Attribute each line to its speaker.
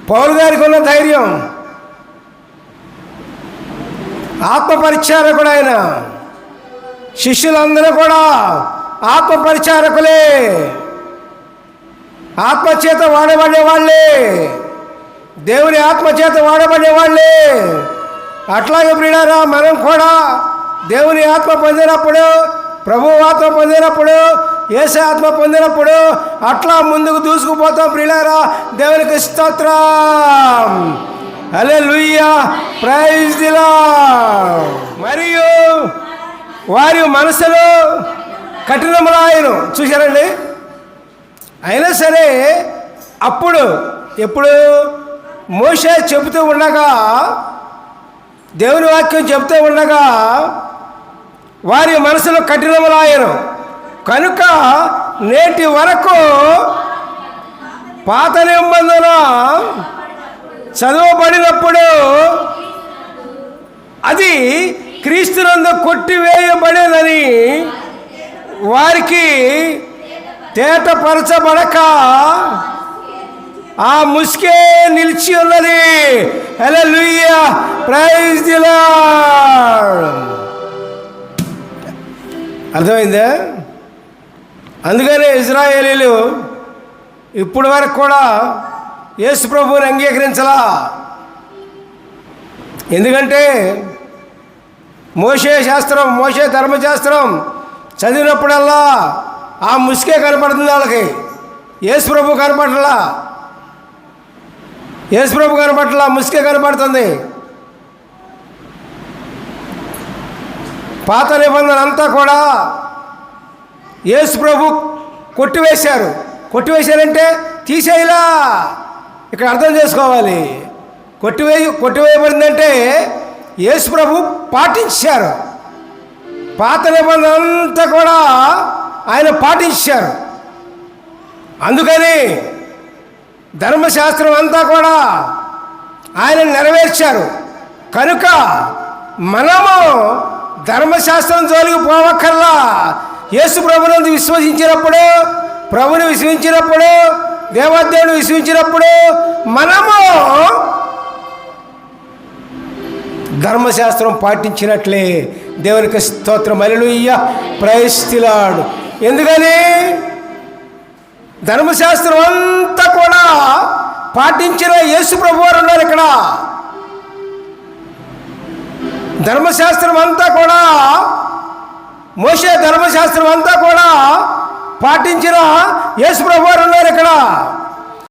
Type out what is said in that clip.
Speaker 1: పౌలు గారికి ఉన్న ధైర్యం, ఆత్మపరిచారకుడు ఆయన. శిష్యులందరూ కూడా ఆత్మపరిచారకులే, ఆత్మచేత వాడబడేవాళ్ళే, దేవుని ఆత్మచేత వాడబడేవాళ్ళే. అట్లాగే ప్రియులారా, మనం కూడా దేవుని ఆత్మ పొందినప్పుడు, ప్రభు ఆత్మ పొందినప్పుడు, యేసు ఆత్మ పొందినప్పుడు అట్లా ముందుకు దూసుకుపోతాం ప్రియులారా. దేవునికి స్తోత్రం, హల్లెలూయా, ప్రైజ్ ది లార్డ్. మరియు వారి మనసులో కఠినములాయను. చూశారండి? అయినా సరే అప్పుడు ఎప్పుడు మోషే చెబుతూ ఉండగా, దేవుని వాక్యం చెబుతూ ఉండగా వారి మనసులో కఠినములాయను. కనుక నేటి వరకు పాత నిబంధన చదవబడినప్పుడు అది క్రీస్తునందు కొట్టివేయబడేదని వారికి తేటపరచబడక ఆ ముసుకే నిలిచి ఉన్నది. హల్లెలూయా, ప్రైజ్ ది లార్డ్. అర్థమైందా? అందుకనే ఇశ్రాయేలీలు ఇప్పుడు వరకు కూడా యేసు ప్రభువుని అంగీకరించలా. ఎందుకంటే మోషే శాస్త్రం, మోషే ధర్మశాస్త్రం చదివినప్పుడల్లా ఆ ముసుకే కనపడుతుంది వాళ్ళకి. యేసు ప్రభు కనపడలా, యేసు ప్రభు కనపడలా, ముసుకే కనపడుతుంది. పాత నిబంధన అంతా కూడా యేసు ప్రభు కొట్టివేశారు. కొట్టివేశారంటే తీసేయలా. ఇక్కడ అర్థం చేసుకోవాలి. కొట్టివేయబడిందంటే యేసు ప్రభు పాటించారు. పాత నిబంధన అంతా కూడా ఆయన పాటించారు. అందుకని ధర్మశాస్త్రం అంతా కూడా ఆయన నెరవేర్చారు. కనుక మనము ధర్మశాస్త్రం జోలికి పోవక్కర్లా. యేసు ప్రభునందు విశ్వసించినప్పుడు, ప్రభుని విశ్వసించినప్పుడు, దేవదేవుని విశ్వసించినప్పుడు మనము ధర్మశాస్త్రం పాటించినట్లే. దేవునికి స్తోత్రం, హల్లెలూయా, ప్రైజ్ ది లార్డ్. ఎందుకని ధర్మశాస్త్రం అంతా కూడా పాటించిన యేసు ప్రభువారు ఉన్నారు ఇక్కడ. ధర్మశాస్త్రం అంతా కూడా, మోషే ధర్మశాస్త్రం అంతా కూడా పాటించిన యేసు ప్రభువారు ఉన్నారు ఇక్కడ.